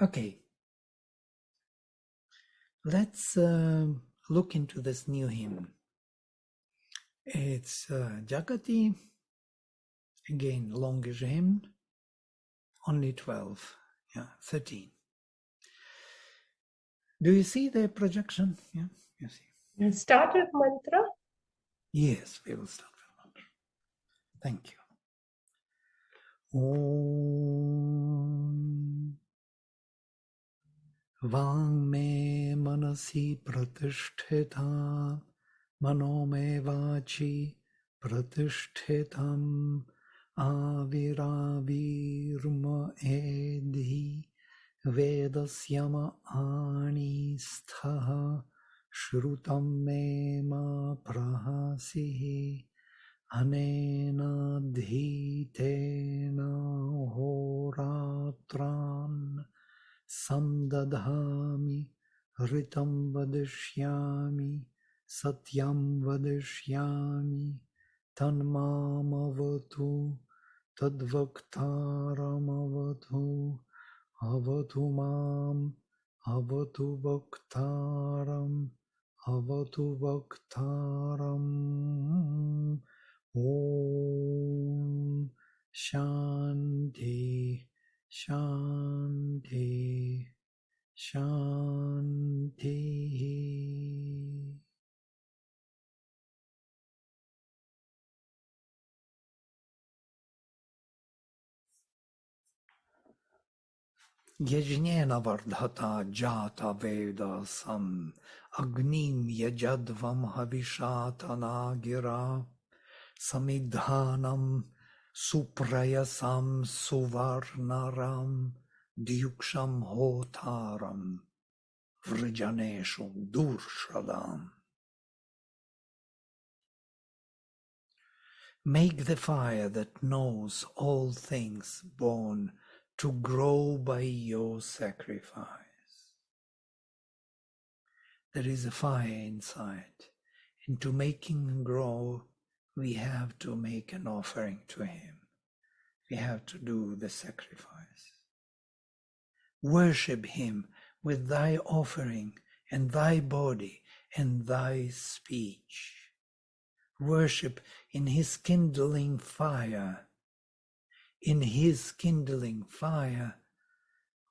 Okay, let's look into this new hymn. It's Jagati, again, longish hymn, only 12, 13. Do you see the projection? Yeah, you see. Start with mantra. Yes, we will start with mantra. Thank you. Om Vang me manasi pratishthitam Mano me vachi pratishthitam Aviravirma edhi Vedasyama ani sthaha Shrutam me ma prahasihi Anena dhitena horatran Samdadhami ritam vadishyami satyam vadishyami tanmamavatu tadvaktaramavatu avatu mam avatu vaktaram Om Shanti Shanti Shanti. Yajnena vardhata jata vedasam agnim yajadvam havishatana gira samidhanam suprayasam suvarnaram dyuksham hotaram vrijaneshu durshadam. Make the fire that knows all things born to grow by your sacrifice. There is a fire inside, and to make him grow, we have to make an offering to him. We have to do the sacrifice. Worship him with thy offering and thy body and thy speech. Worship in his kindling fire,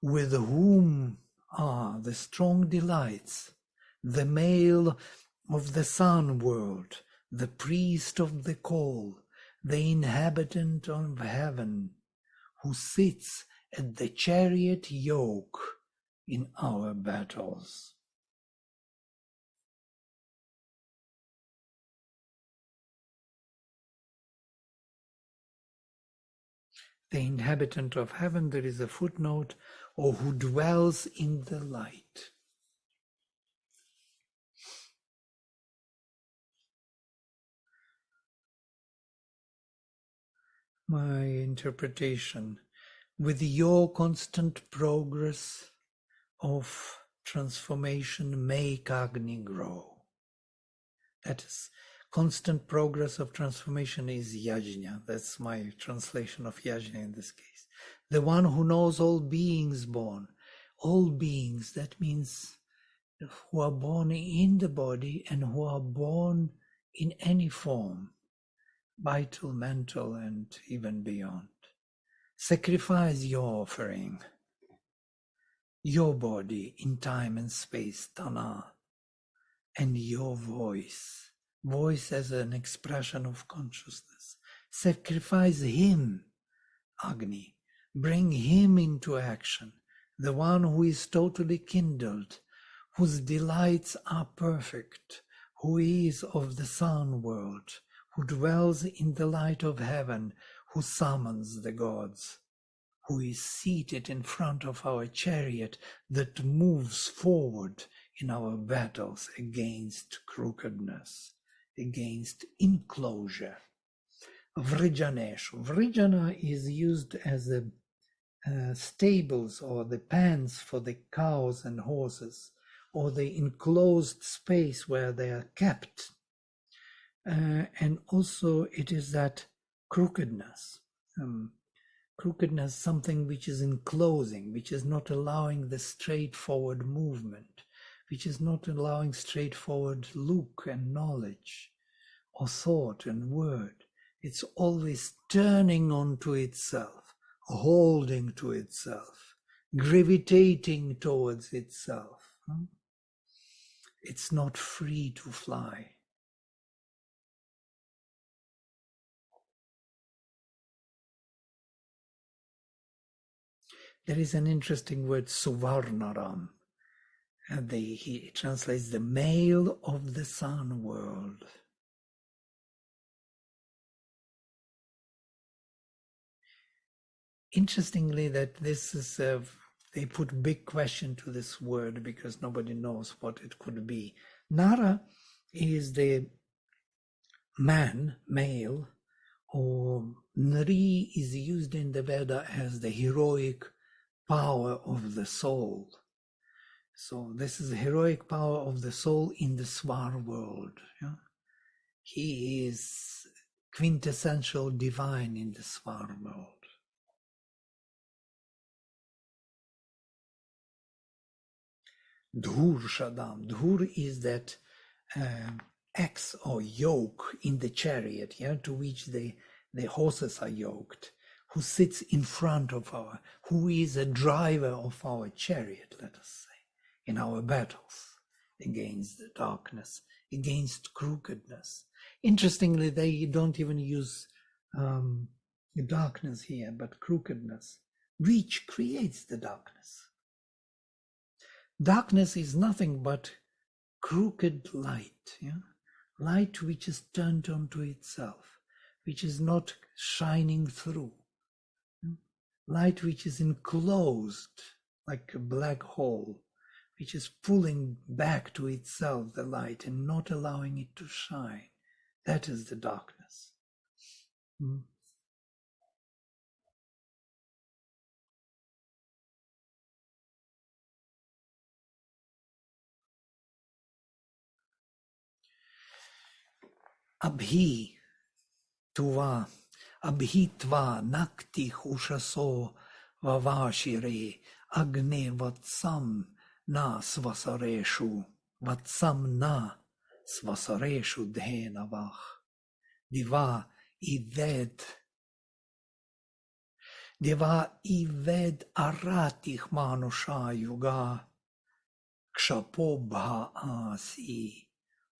with whom are the strong delights, the male of the sun world, the priest of the call, the inhabitant of heaven, who sits at the chariot yoke in our battles. The inhabitant of heaven, there is a footnote, or who dwells in the light. My interpretation, with your constant progress of transformation, make Agni grow. That is, constant progress of transformation is Yajna. That's my translation of Yajna in this case. The one who knows all beings born. All beings, that means who are born in the body and who are born in any form, vital, mental, and even beyond. Sacrifice your offering, your body in time and space, Tana, and your voice as an expression of consciousness. Sacrifice him, Agni. Bring him into action, the one who is totally kindled, whose delights are perfect, who is of the sun world, who dwells in the light of heaven, who summons the gods, who is seated in front of our chariot that moves forward in our battles against crookedness, against enclosure. Vrijaneshu. Vrijana is used as the stables or the pens for the cows and horses, or the enclosed space where they are kept. And also it is that crookedness. Crookedness, something which is enclosing, which is not allowing the straightforward movement, which is not allowing straightforward look and knowledge or thought and word. It's always turning onto itself, holding to itself, gravitating towards itself. It's not free to fly. There is an interesting word, Suvarnaram, and he translates the male of the sun world. Interestingly, that this is they put big question to this word because nobody knows what it could be. Nara is the man, male, or Nari is used in the Veda as the heroic power of the soul. So this is the heroic power of the soul in the Swar world. Yeah? He is quintessential divine in the Swar world. Dhur Shadam. Dhur is that axe or yoke in the chariot, yeah, to which the horses are yoked, who sits in front of who is a driver of our chariot, let us say, in our battles against the darkness, against crookedness. Interestingly, they don't even use darkness here, but crookedness, which creates the darkness. Darkness is nothing but crooked light, yeah? Light which is turned onto itself, which is not shining through. Light which is enclosed like a black hole, which is pulling back to itself the light and not allowing it to shine. That is the darkness. Abhi tuva, abhitva nakti hushaso vavashire agne vatsam na svasareshu vatsam na svasareshu dhenavach diva ived aratich manusha yuga kshapobha asi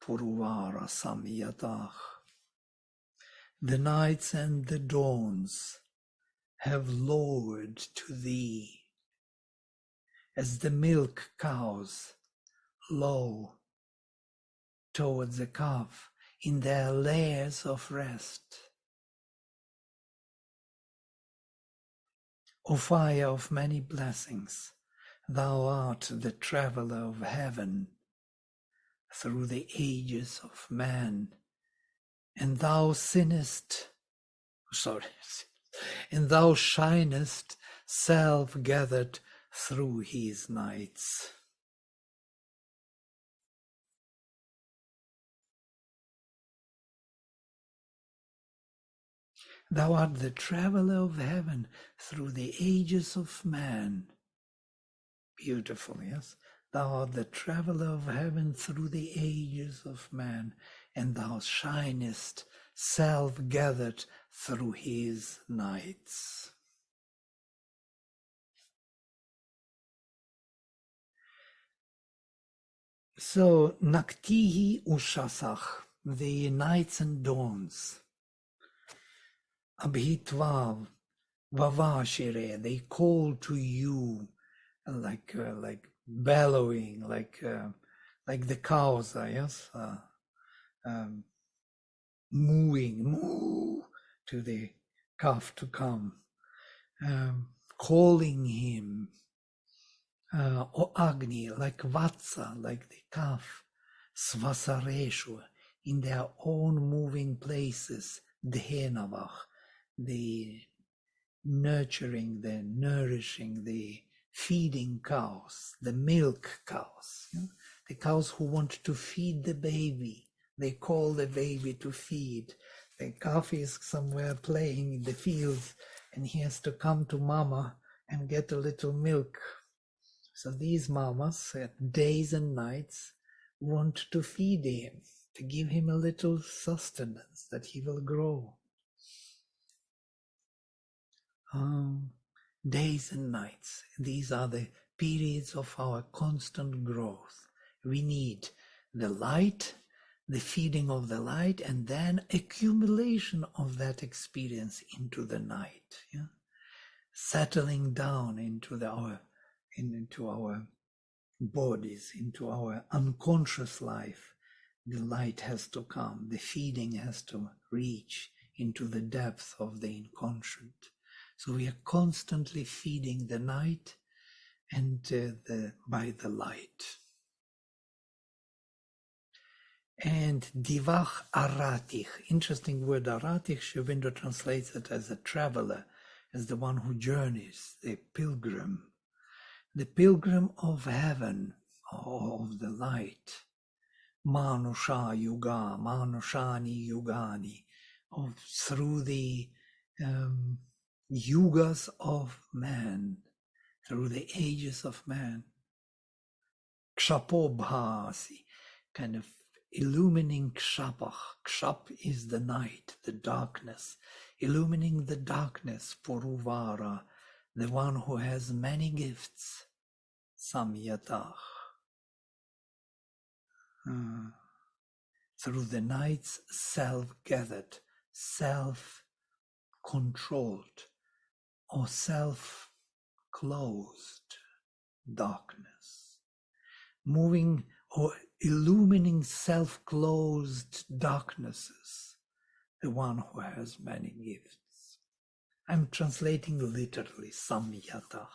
puruvara samyatach. The nights and the dawns have lowered to thee as the milk cows low towards the calf in their lairs of rest. O fire of many blessings, thou art the traveler of heaven through the ages of man, and thou and thou shinest self-gathered through his nights. Thou art the traveler of heaven through the ages of man. Beautiful, yes? Thou art the traveler of heaven through the ages of man, and thou shinest self-gathered through his nights. So, naktihi ushasach, the nights and dawns. Abhitvav, vavashire, they call to you like bellowing, like the cows, yes, mooing, moo, to the calf to come, calling him, or Agni, like Vatsa, like the calf, Svasareshu, in their own moving places, Dhenavach, the nurturing, the nourishing, the feeding cows, the milk cows, the cows who want to feed the baby. They call the baby to feed. The calf is somewhere playing in the fields, and he has to come to mama and get a little milk. So these mamas, days and nights, want to feed him, to give him a little sustenance that he will grow. Days and nights, these are the periods of our constant growth. We need the light, the feeding of the light, and then accumulation of that experience into the night, yeah? Settling down into our bodies, into our unconscious life. The light has to come, the feeding has to reach into the depth of the inconscient. So we are constantly feeding the night and by the light. And divach aratich, interesting word aratich, Sri Aurobindo translates it as a traveler, as the one who journeys, the pilgrim of heaven, of the light. Manusha Yuga, Manushani Yugani, through the yugas of man, through the ages of man. Kshapobhasi, kind of illumining kshapach. Kshap is the night, the darkness, illumining the darkness, Puruvara, the one who has many gifts, Samyatach. Through the night's self-gathered, self-controlled, or self-closed darkness, moving or illumining self-closed darknesses, the one who has many gifts. I'm translating literally, Samyatach.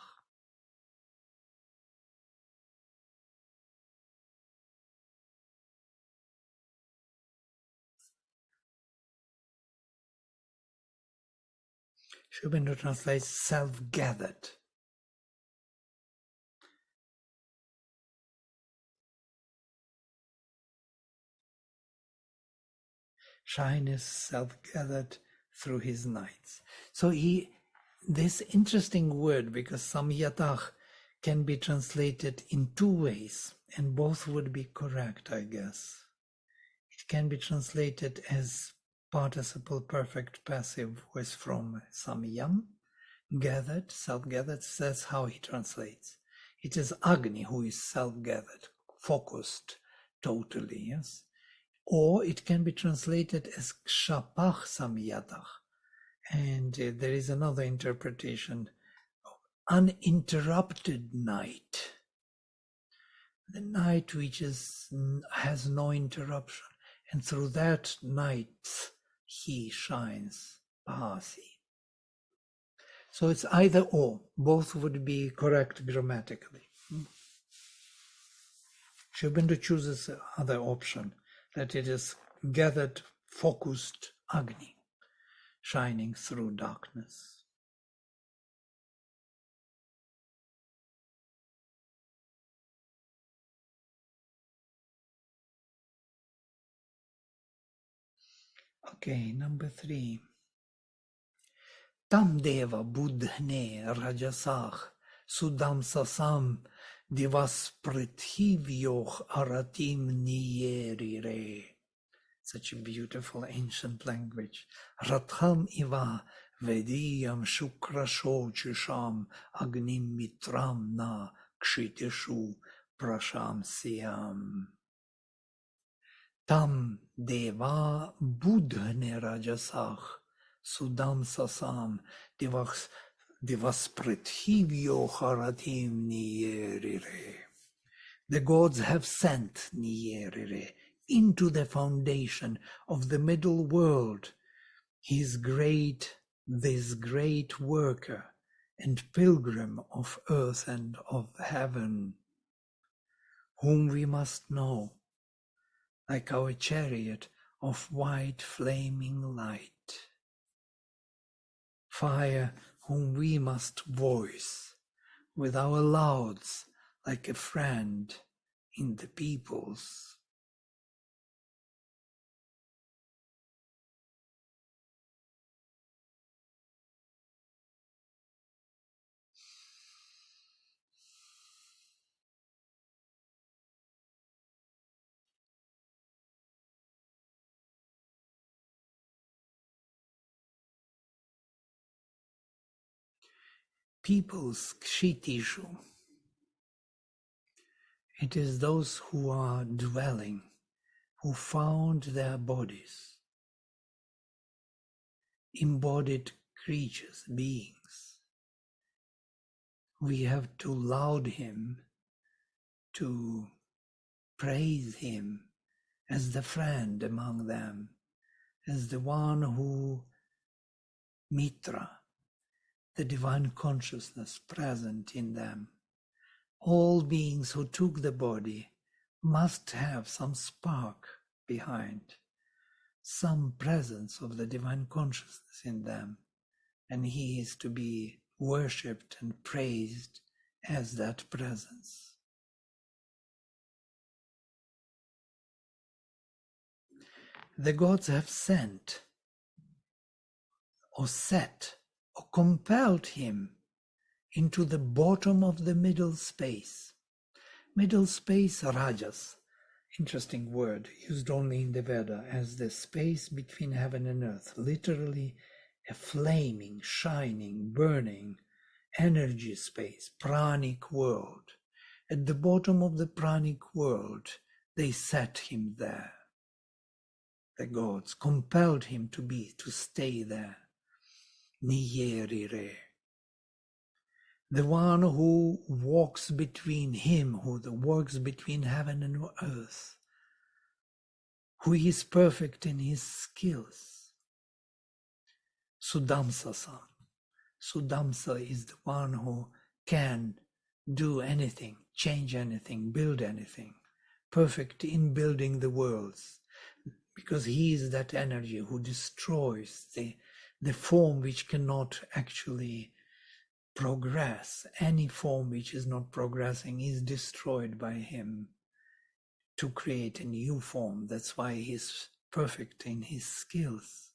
Sri Aurobindo translates self-gathered. Shyness self-gathered through his nights. So this interesting word, because Samyatach can be translated in two ways, and both would be correct, I guess. It can be translated as participle perfect passive was from Samyam, gathered, self-gathered. That's how he translates. It is Agni who is self-gathered, focused totally, yes? Or it can be translated as Kshapach Samyatach. And there is another interpretation, uninterrupted night. The night which has no interruption. And through that night, he shines, Bahasi. So it's either or. Both would be correct grammatically. Sri Aurobindo chooses the other option, that it is gathered, focused Agni, shining through darkness. Okay, number 3. Tam deva buddhne rajasach sudam sasam divas prithivyoch aratim niyerire. Such a beautiful ancient language. Ratham iva vediyam shukrasho chisham agnim mitram na kshiteshu prasham siyam. Tam deva buddhne rajasach sudam sasam divas prithivyo haratim niyerire. The gods have sent niyerire into the foundation of the middle world, this great worker and pilgrim of earth and of heaven, whom we must know, like our chariot of white flaming light. Fire whom we must voice with our louds like a friend in the peoples. people's kshitishu. It is those who are dwelling, who found their bodies, embodied creatures, beings. We have to laud him, to praise him as the friend among them, as the one who, Mitra, the divine consciousness present in them. All beings who took the body must have some spark behind, some presence of the divine consciousness in them, and he is to be worshipped and praised as that presence. The gods have sent or set or compelled him into the bottom of the middle space. Middle space, rajas, interesting word, used only in the Veda as the space between heaven and earth, literally a flaming, shining, burning energy space, pranic world. At the bottom of the pranic world, they set him there. The gods compelled him to stay there. Niyerire. The one who walks between him, who works between heaven and earth, who is perfect in his skills. Sudamsa-san. Sudamsa is the one who can do anything, change anything, build anything, perfect in building the worlds, because he is that energy who destroys the form which cannot actually progress. Any form which is not progressing is destroyed by him to create a new form. That's why he's perfect in his skills.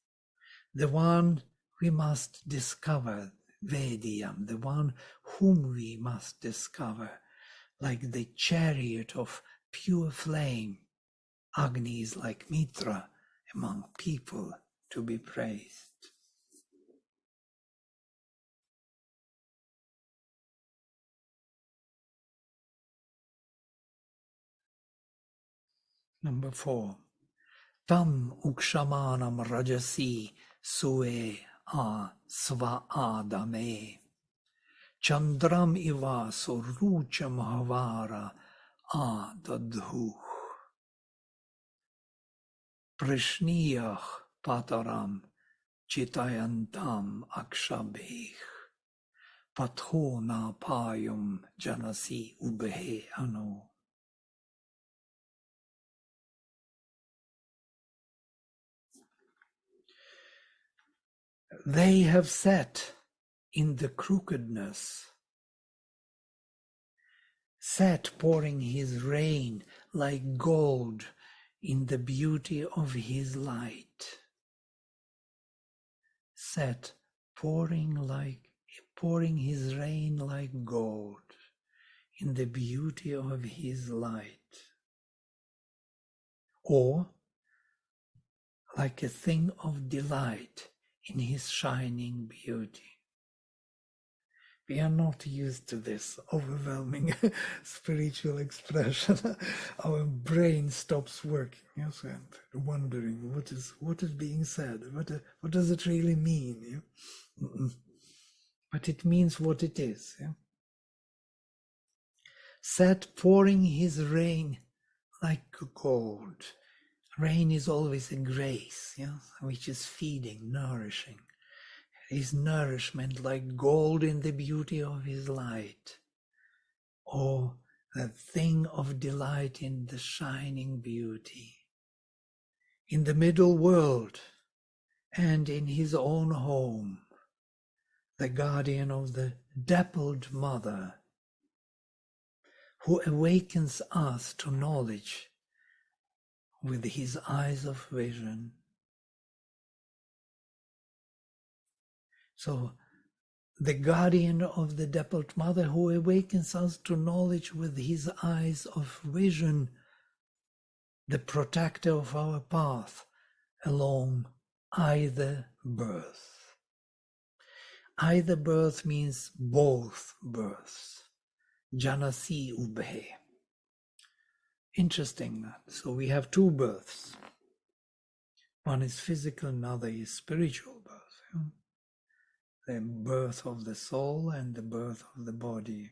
The one we must discover, Vediyam, the one whom we must discover, like the chariot of pure flame. Agni is like Mitra among people to be praised. Number 4. Tam ukshamanam rajasi sue a sva adame. Chandram iva surucham havara a dadhu. Prishniyah pataram chitayantam akshabeh. Patho na payum janasi ubehe anu. They have sat in the crookedness, sat pouring his rain like gold in the beauty of his light, sat pouring his rain like gold in the beauty of his light, or like a thing of delight in his shining beauty. We are not used to this overwhelming spiritual expression. Our brain stops working, yes, and wondering what is being said. What does it really mean? Yeah? But it means what it is. Yeah? Sat pouring his rain like gold. Rain is always a grace, yeah, which is feeding, nourishing. His nourishment like gold in the beauty of his light, or a thing of delight in the shining beauty. In the middle world and in his own home, the guardian of the dappled mother, who awakens us to knowledge with his eyes of vision. So, the guardian of the dappled mother who awakens us to knowledge with his eyes of vision, the protector of our path along either birth. Either birth means both births. Janasi ubhe. Interesting. So we have two births. One is physical, another is spiritual birth. The birth of the soul and the birth of the body.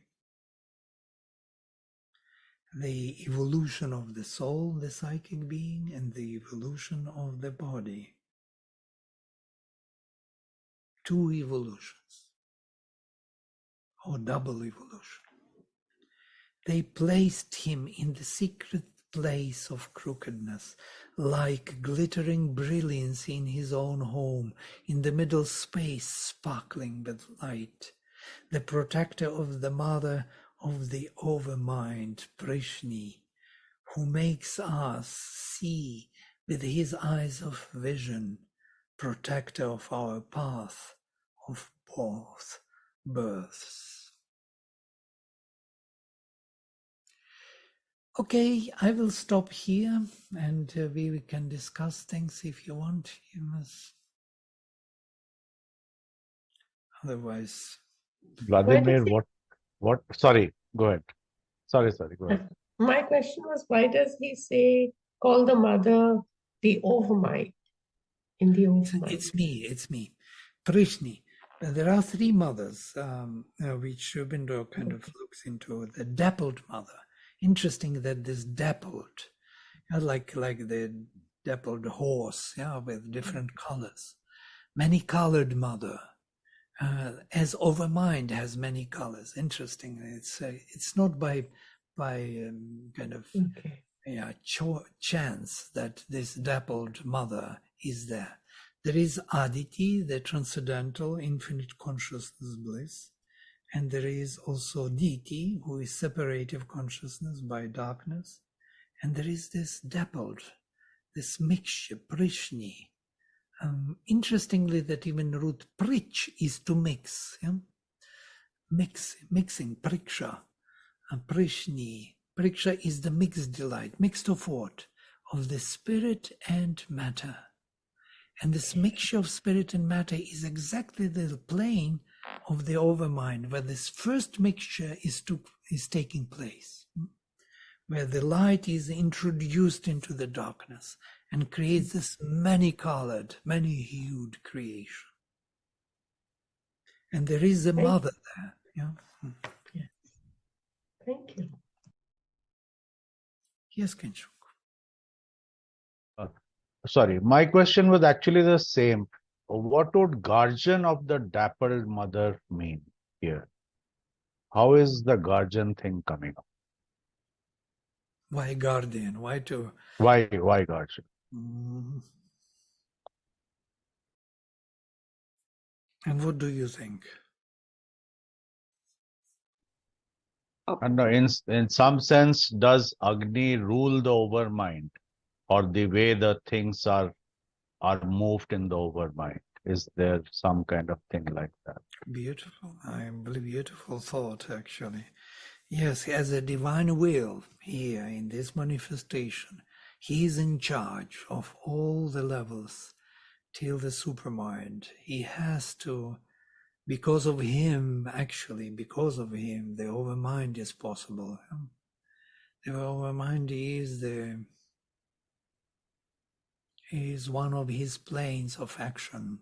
The evolution of the soul, the psychic being, and the evolution of the body. Two evolutions, or double evolution. They placed him in the secret place of crookedness, like glittering brilliance in his own home, in the middle space sparkling with light, the protector of the mother of the overmind, Prishni, who makes us see with his eyes of vision, protector of our path of both births. Okay, I will stop here, and we can discuss things if you want. You must. Otherwise, Vladimir, what? Sorry, go ahead. Sorry, go ahead. My question was, why does he say, call the mother the overmind, in the overmind? it's me. Prishni. There are three mothers, which Shubindo kind of looks into. The dappled mother. Interesting that this dappled, like the dappled horse, with different colors. Many colored mother. As overmind has many colors. Interesting. It's not by kind of chance that this dappled mother is there. There is Aditi, the transcendental infinite consciousness bliss, and there is also Diti, who is separative consciousness by darkness, and there is this dappled, this mixture, Prishni. Interestingly, that even the root prich is to mix, mixing, priksha, prishni. Priksha is the mixed delight, mixed of what? Of the spirit and matter. And this mixture of spirit and matter is exactly the plane of the overmind, where this first mixture is taking place, where the light is introduced into the darkness and creates this many-colored, many-hued creation. And there is a mother there. Yeah. Yes. Thank you. Yes, Kinshuk. Sorry, my question was actually the same. What would guardian of the dappled mother mean here? How is the guardian thing coming up? Why guardian? Why to? Why guardian? And what do you think? And in some sense, does Agni rule the overmind, or the way the things are moved in the overmind? Is there some kind of thing like that? Beautiful. I believe beautiful thought, actually. Yes, as a divine will here in this manifestation, he is in charge of all the levels till the supermind. He has to, because of him, because of him, the overmind is possible. The overmind is one of his planes of action.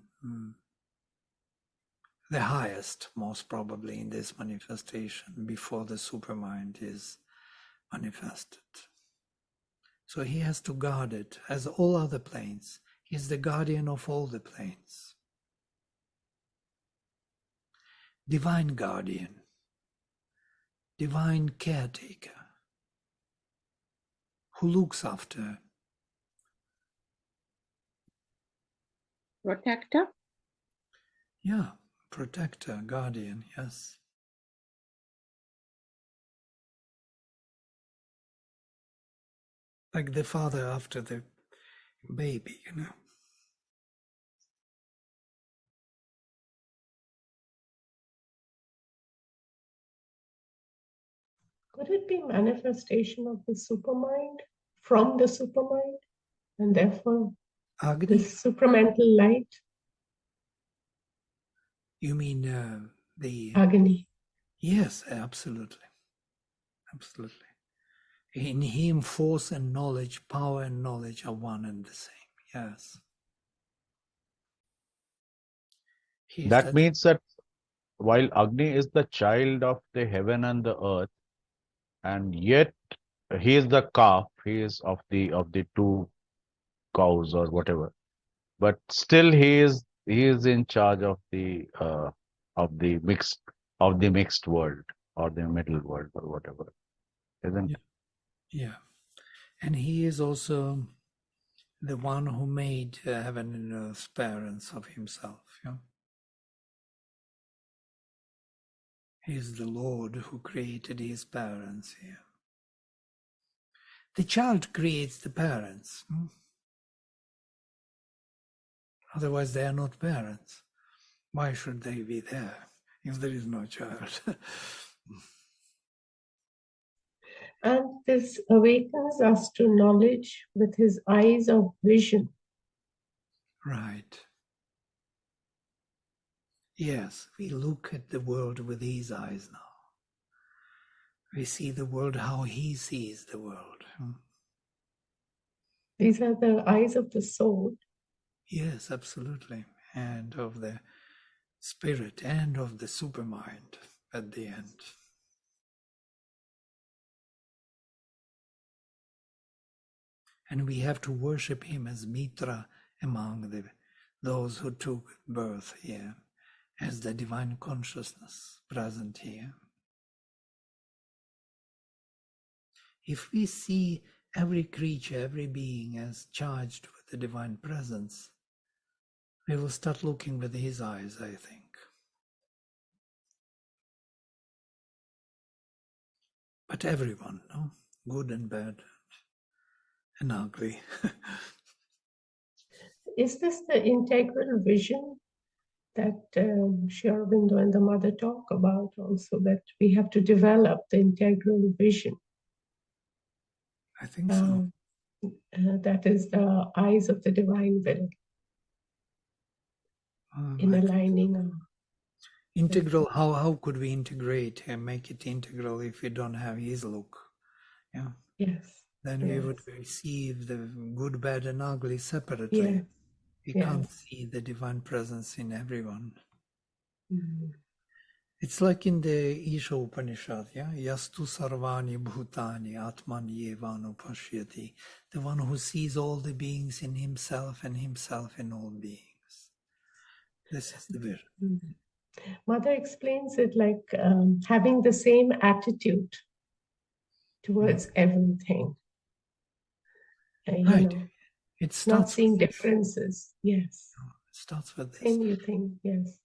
The highest, most probably, in this manifestation before the supermind is manifested. So he has to guard it as all other planes. He's the guardian of all the planes. Divine guardian, divine caretaker, who looks after. Protector? Yeah, protector, guardian, yes. Like the father after the baby, Could it be manifestation of the supermind from the supermind, and therefore Agni? the supramental light? You mean the... Agni. Yes, absolutely. Absolutely. In him, force and knowledge, power and knowledge are one and the same. Yes. That means that while Agni is the child of the heaven and the earth, and yet he is the calf, he is of the two cows or whatever, but still he is in charge of the mixed world or the middle world or whatever, isn't it? Yeah. And he is also the one who made heaven and earth parents of himself. Yeah? He is the Lord who created his parents here. The child creates the parents. Otherwise, they are not parents. Why should they be there if there is no child? And this awakens us to knowledge with his eyes of vision. Right. Yes, we look at the world with his eyes now. We see the world how he sees the world. These are the eyes of the soul. Yes, absolutely. And of the spirit and of the supermind at the end. And we have to worship him as Mitra among those who took birth here, as the divine consciousness present here. If we see every creature, every being as charged with the divine presence, we will start looking with his eyes, I think. But everyone, no? Good and bad and ugly. Is this the integral vision that Sri Aurobindo and the mother talk about also, that we have to develop the integral vision? I think so. That is the eyes of the divine will in aligning. Integral, how could we integrate and make it integral if we don't have his look? Yeah. Yes. Then we would receive the good, bad, and ugly separately. Yes. We can't see the divine presence in everyone. Mm-hmm. It's like in the Isha Upanishad, yeah? Yastu sarvani bhutani atman yevanu pashyati. The one who sees all the beings in himself and himself in all beings. This is the vision. Mm-hmm. Mother explains it like having the same attitude towards everything. Right. It starts not seeing differences. Yes. It starts with this. Same you think, yes.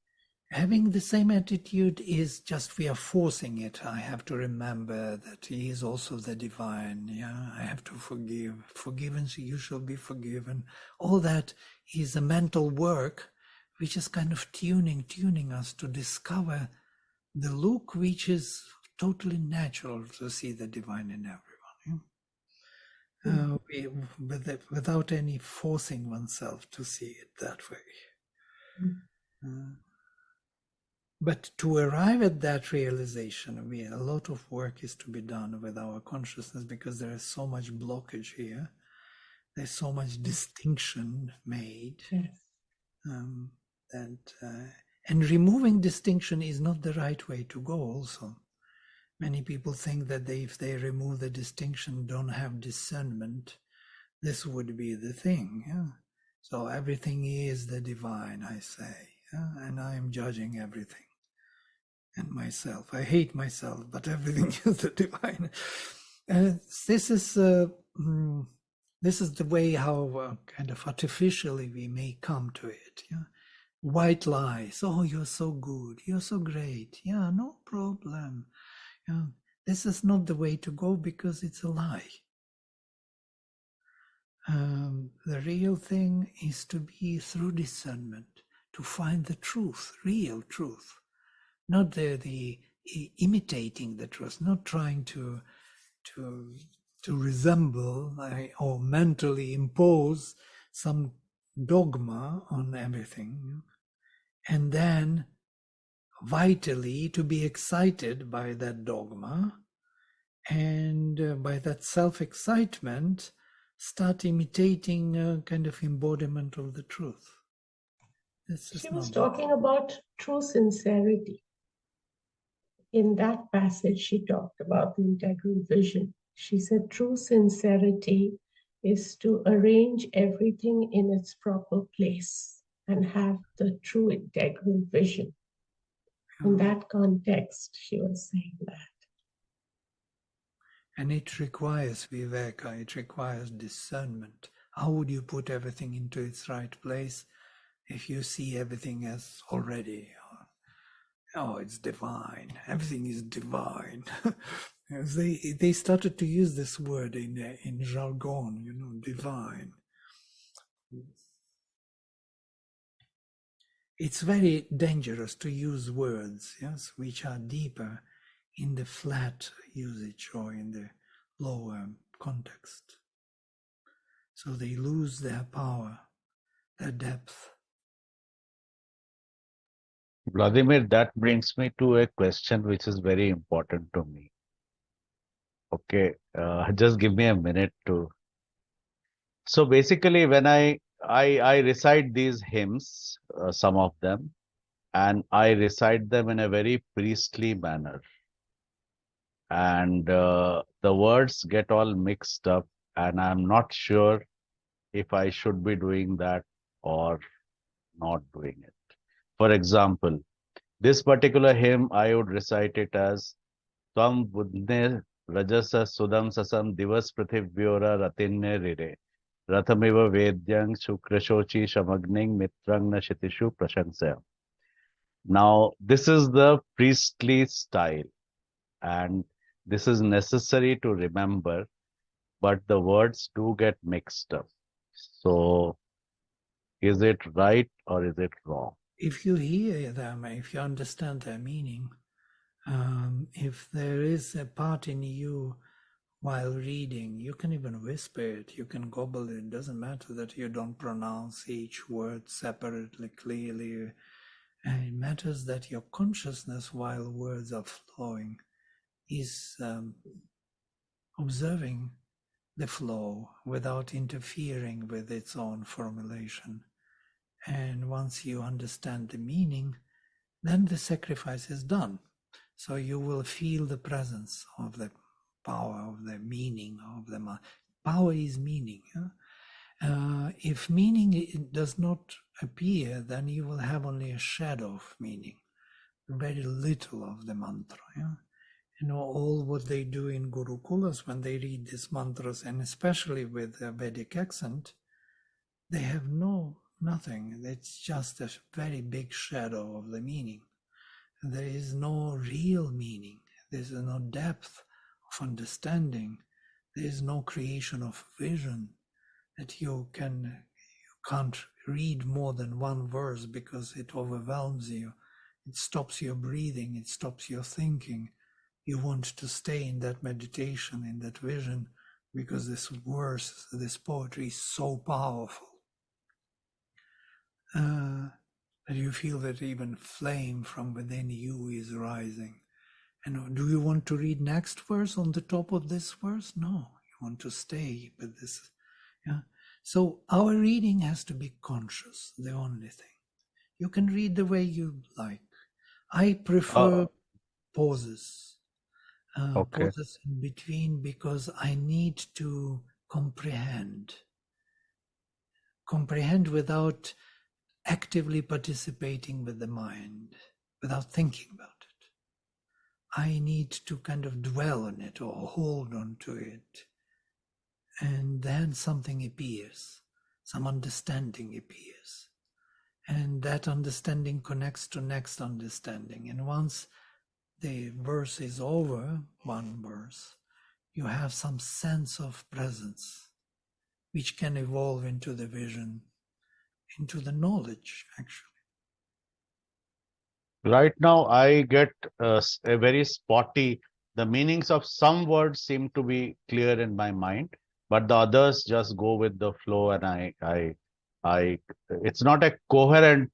Having the same attitude is just we are forcing it. I have to remember that he is also the divine. Yeah, I have to forgive. Forgiven, so you shall be forgiven. All that is a mental work, which is kind of tuning us to discover the look which is totally natural to see the divine in everyone. Without any forcing oneself to see it that way. But to arrive at that realization, a lot of work is to be done with our consciousness, because there is so much blockage here. There's so much distinction made. Yes. And removing distinction is not the right way to go also. Many people think that if they remove the distinction, don't have discernment, this would be the thing. Yeah? So everything is the divine, I say, and I am judging everything and myself. I hate myself, but everything is the divine. This is the way how kind of artificially we may come to it. Yeah? White lies. Oh, you're so good. You're so great. Yeah, no problem. Yeah, this is not the way to go, because it's a lie. The real thing is to be through discernment, to find the truth, real truth, not the imitating the truth, not trying to resemble or mentally impose some dogma on everything, and then vitally to be excited by that dogma, and by that self-excitement start imitating a kind of embodiment of the truth. This is She was not talking about true sincerity. In that passage, she talked about the integral vision. She said true sincerity is to arrange everything in its proper place and have the true integral vision. In that context, she was saying that. And it requires viveka, it requires discernment. How would you put everything into its right place if you see everything as already, oh, it's divine, everything is divine. They started to use this word in jargon, divine. It's very dangerous to use words, yes, which are deeper in the flat usage or in the lower context. So they lose their power, their depth. Vladimir, that brings me to a question which is very important to me. Okay, just give me a minute to. So basically, when I recite these hymns, some of them, and I recite them in a very priestly manner, and the words get all mixed up, and I'm not sure if I should be doing that or not doing it. For example, this particular hymn, I would recite it as Tvam Budne Rajasa Sudam Sasam Divas Prithivyora Ratinne Rire Rathamiva Vedyang Shukrashochi Shamagning Mitrang Nashitishu Prashansaya. Now, this is the priestly style, and this is necessary to remember, but the words do get mixed up. So, is it right or is it wrong? If you hear them, if you understand their meaning, if there is a part in you while reading, you can even whisper it, you can gobble it. It doesn't matter that you don't pronounce each word separately, clearly. And it matters that your consciousness, while words are flowing, is observing the flow without interfering with its own formulation. And once you understand the meaning, then the sacrifice is done. So you will feel the presence of the power, of the meaning of the power is meaning. If meaning does not appear, then you will have only a shadow of meaning, very little of the mantra. All what they do in Gurukulas when they read these mantras, and especially with a Vedic accent, they have nothing. It's just a very big shadow of the meaning. There is no real meaning. There is no depth of understanding. There is no creation of vision that you can't read more than one verse because it overwhelms you. It stops your breathing. It stops your thinking. You want to stay in that meditation, in that vision, because this verse, this poetry is so powerful. That you feel that even flame from within you is rising. And do you want to read next verse on the top of this verse? No, you want to stay with this. Yeah. So our reading has to be conscious, the only thing. You can read the way you like. I prefer pauses. Okay. Pauses in between, because I need to comprehend without actively participating with the mind, without thinking about it. I need to kind of dwell on it or hold on to it. And then something appears, some understanding appears. And that understanding connects to next understanding. And once the verse is over, one verse, you have some sense of presence, which can evolve into the vision, into the knowledge, actually. Right now, I get a very spotty. The meanings of some words seem to be clear in my mind, but the others just go with the flow, and I, it's not a coherent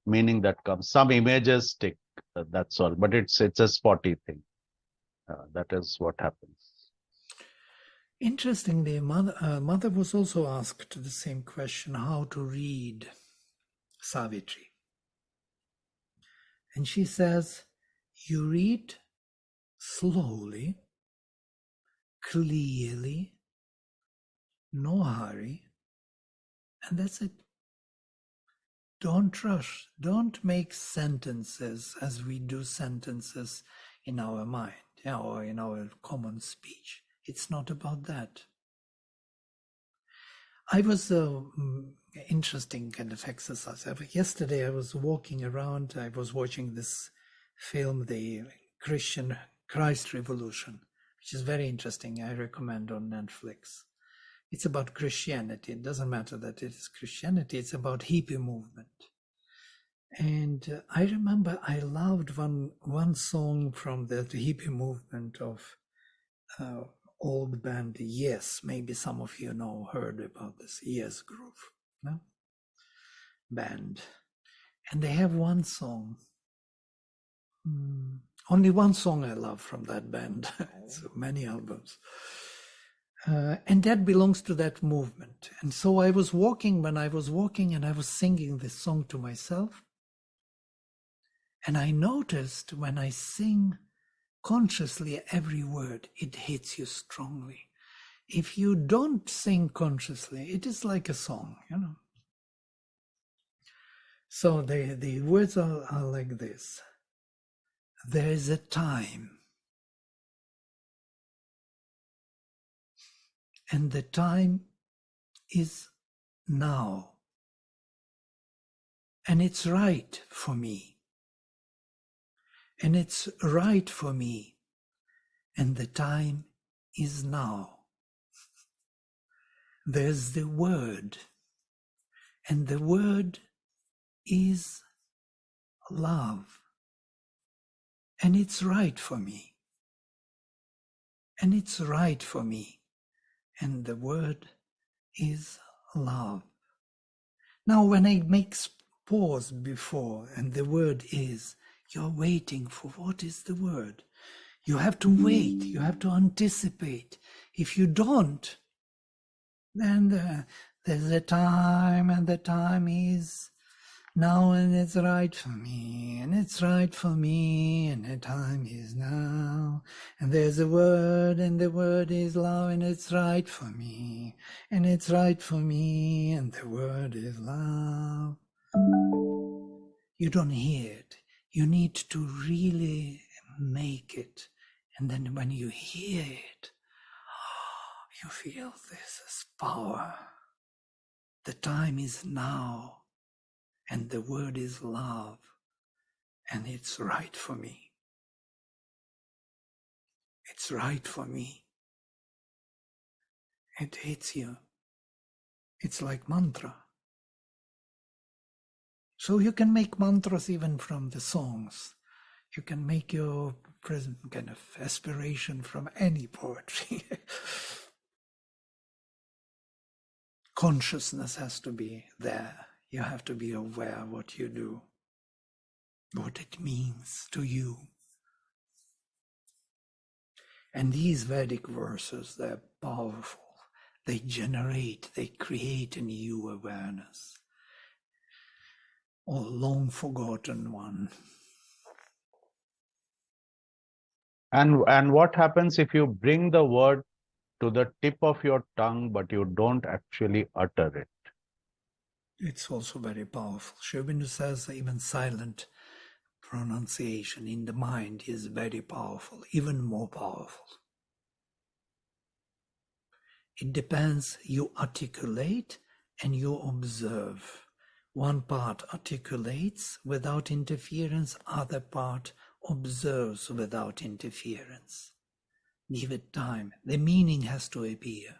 meaning that comes. Some images stick. That's all. But it's a spotty thing. That is what happens. Interestingly, mother was also asked the same question, how to read Savitri. And she says, you read slowly, clearly, no hurry, and that's it. Don't rush. Don't make sentences as we do sentences in our mind, or in our common speech. It's not about that. I was interesting kind of exercise. Yesterday I was walking around. I was watching this film, the Christ Revolution, which is very interesting. I recommend on Netflix. It's about Christianity. It doesn't matter that it is Christianity. It's about hippie movement. And I remember I loved one song from the hippie movement of old band Yes. Maybe some of you heard about this Yes group, no? Band. And they have one song. Only one song I love from that band. So many albums. And that belongs to that movement. And so I was walking, and I was singing this song to myself. And I noticed when I sing consciously every word, it hits you strongly. If you don't sing consciously, it is like a song, So the words are like this. There is a time, and the time is now, and it's right for me. And it's right for me, and the time is now. There's the word, and the word is love, and it's right for me. And it's right for me, and the word is love. Now, when I make pause before, and the word is, you're waiting for what is the word. You have to wait. You have to anticipate. If you don't, then there's a time, and the time is now, and it's right for me, and it's right for me, and the time is now. And there's a word, and the word is love, and it's right for me, and it's right for me, and the word is love. You don't hear it. You need to really make it. And then when you hear it, you feel this is power. The time is now, and the word is love, and it's right for me. It's right for me. It hits you. It's like mantra. So you can make mantras even from the songs. You can make your present kind of aspiration from any poetry. Consciousness has to be there. You have to be aware what you do, what it means to you. And these Vedic verses, they're powerful. They create a new awareness, or long forgotten one. And what happens if you bring the word to the tip of your tongue, but you don't actually utter it? It's also very powerful. Sri Aurobindo says even silent pronunciation in the mind is very powerful, even more powerful. It depends, you articulate and you observe. One part articulates without interference, other part observes without interference. Give it time. The meaning has to appear.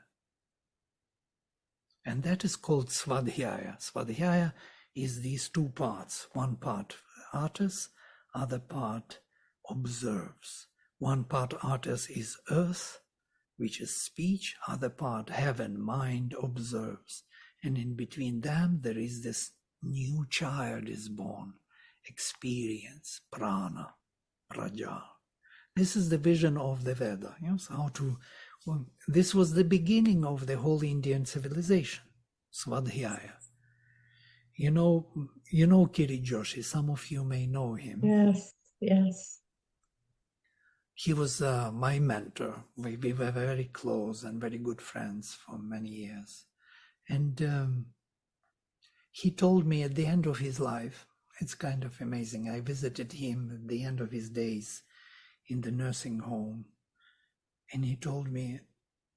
And that is called Svadhyaya. Svadhyaya is these two parts. One part utters, other part observes. One part utters is earth, which is speech, other part heaven, mind observes. And in between them there is this new child is born, experience, prana, praja. This is the vision of the Veda. This was the beginning of the whole Indian civilization, Svadhyaya. You know Kiri Joshi. Some of you may know him. Yes, yes. He was my mentor. We were very close and very good friends for many years. And he told me at the end of his life, it's kind of amazing. I visited him at the end of his days in the nursing home. And he told me,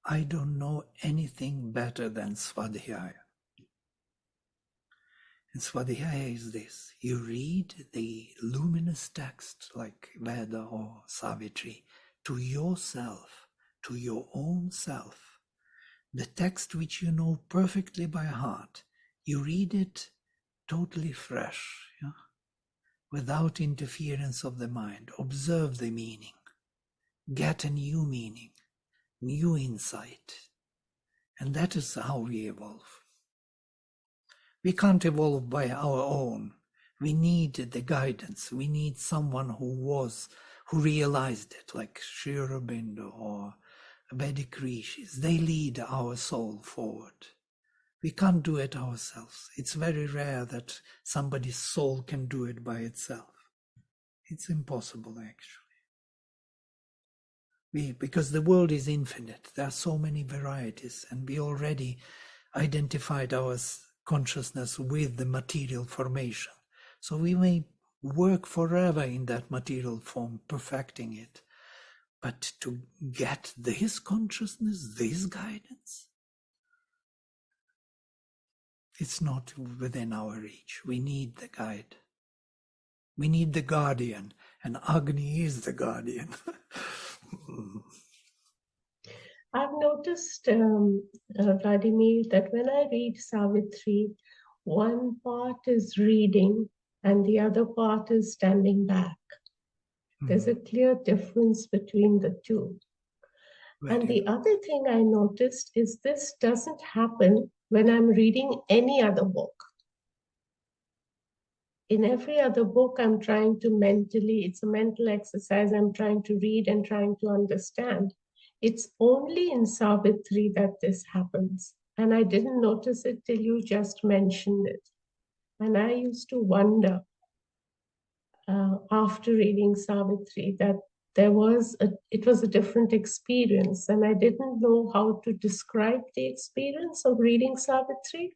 I don't know anything better than Svadhyaya. And Svadhyaya is this. You read the luminous text like Veda or Savitri to yourself, to your own self. The text which you know perfectly by heart, you read it totally fresh, without interference of the mind. Observe the meaning. Get a new meaning, new insight. And that is how we evolve. We can't evolve by our own. We need the guidance. We need someone who realized it, like Sri Aurobindo or Vedic rishis. They lead our soul forward. We can't do it ourselves. It's very rare that somebody's soul can do it by itself. It's impossible, actually. Because the world is infinite. There are so many varieties, and we already identified our consciousness with the material formation. So we may work forever in that material form, perfecting it. But to get this consciousness, this guidance, it's not within our reach. We need the guide. We need the guardian, and Agni is the guardian. I've noticed, Vladimir, that when I read Savitri, one part is reading and the other part is standing back. There's a clear difference between the two. And the other thing I noticed is this doesn't happen when I'm reading any other book. In every other book, I'm trying to it's a mental exercise. I'm trying to read and trying to understand. It's only in Savitri that this happens. And I didn't notice it till you just mentioned it. And I used to wonder after reading Savitri that it was a different experience. And I didn't know how to describe the experience of reading Savitri,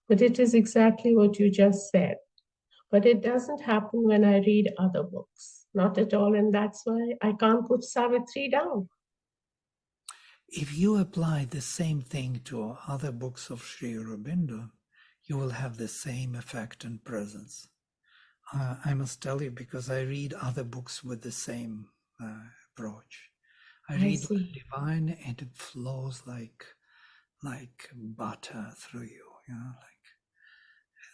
but it is exactly what you just said. But it doesn't happen when I read other books, not at all. And that's why I can't put Savitri down. If you apply the same thing to other books of Sri Aurobindo, you will have the same effect and presence. I must tell you, because I read other books with the same approach. I read Divine and it flows like butter through you, like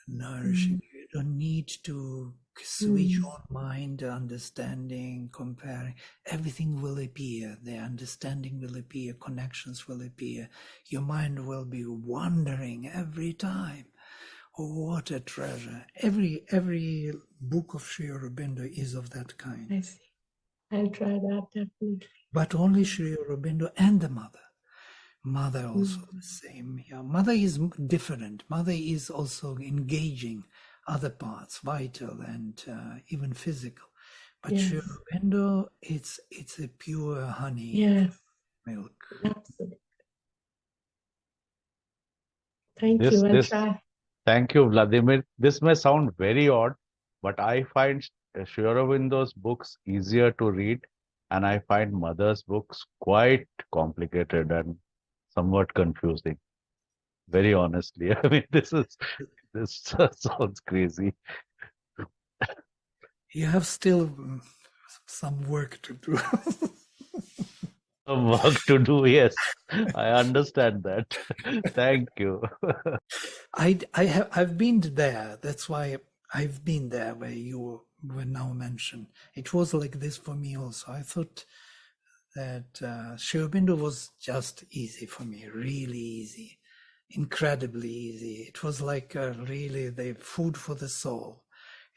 nourishing. You don't need to switch on mind, understanding, comparing. Everything will appear. The understanding will appear. Connections will appear. Your mind will be wandering every time. Oh, what a treasure. Every book of Sri Aurobindo is of that kind. I see. I'll try that definitely. But only Sri Aurobindo and the mother. Mother also the same. Yeah, mother is different. Mother is also engaging other parts, vital and even physical. But Sri Aurobindo, it's a pure honey milk. Absolutely. Thank you. I'll try. Thank you, Vladimir. This may sound very odd, but I find Sri Aurobindo's books easier to read, and I find Mother's books quite complicated and somewhat confusing. Very honestly, I mean, this sounds crazy. You have still some work to do. Some work to do, yes. I understand that. Thank you. I've been there. That's why I've been there where you were now mentioned. It was like this for me also. I thought that Sri Aurobindo was just easy for me, really easy, incredibly easy. It was like really the food for the soul.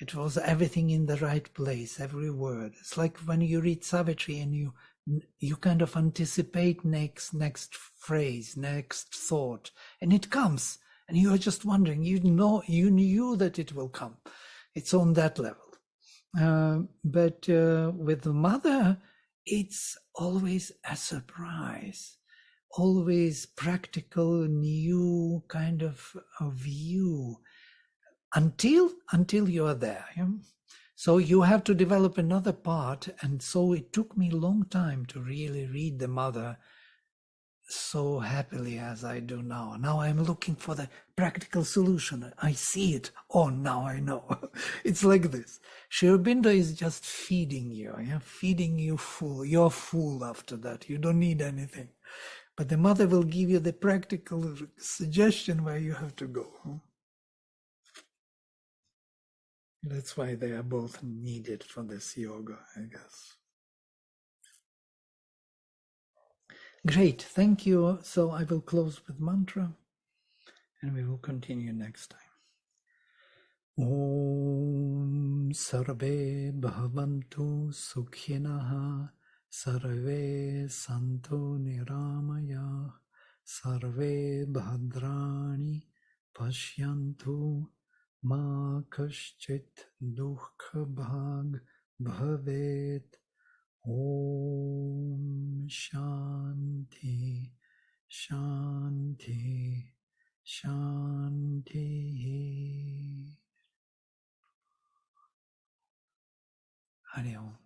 It was everything in the right place, every word. It's like when you read Savitri and you kind of anticipate next phrase, next thought, and it comes, and you are just wondering. You knew that it will come. It's on that level. But with the mother, it's always a surprise, always practical, new kind of a view until you are there. Yeah? So you have to develop another part. And so it took me a long time to really read the mother so happily as I do now. Now I'm looking for the practical solution. I see it. Oh, now I know. It's like this. Sri Aurobindo is just feeding you, yeah? Feeding you full. You're full after that. You don't need anything. But the mother will give you the practical suggestion where you have to go. That's why they are both needed for this yoga, I guess. Great, thank you. So I will close with mantra and we will continue next time. Om Sarve Bhavantu Sukhinaha Sarve Santu Niramaya Sarve Bhadrani Pashyantu Ma Kaschit Dukha Bhag Bhavet. Om Shanti Shanti Shanti. Hari Om.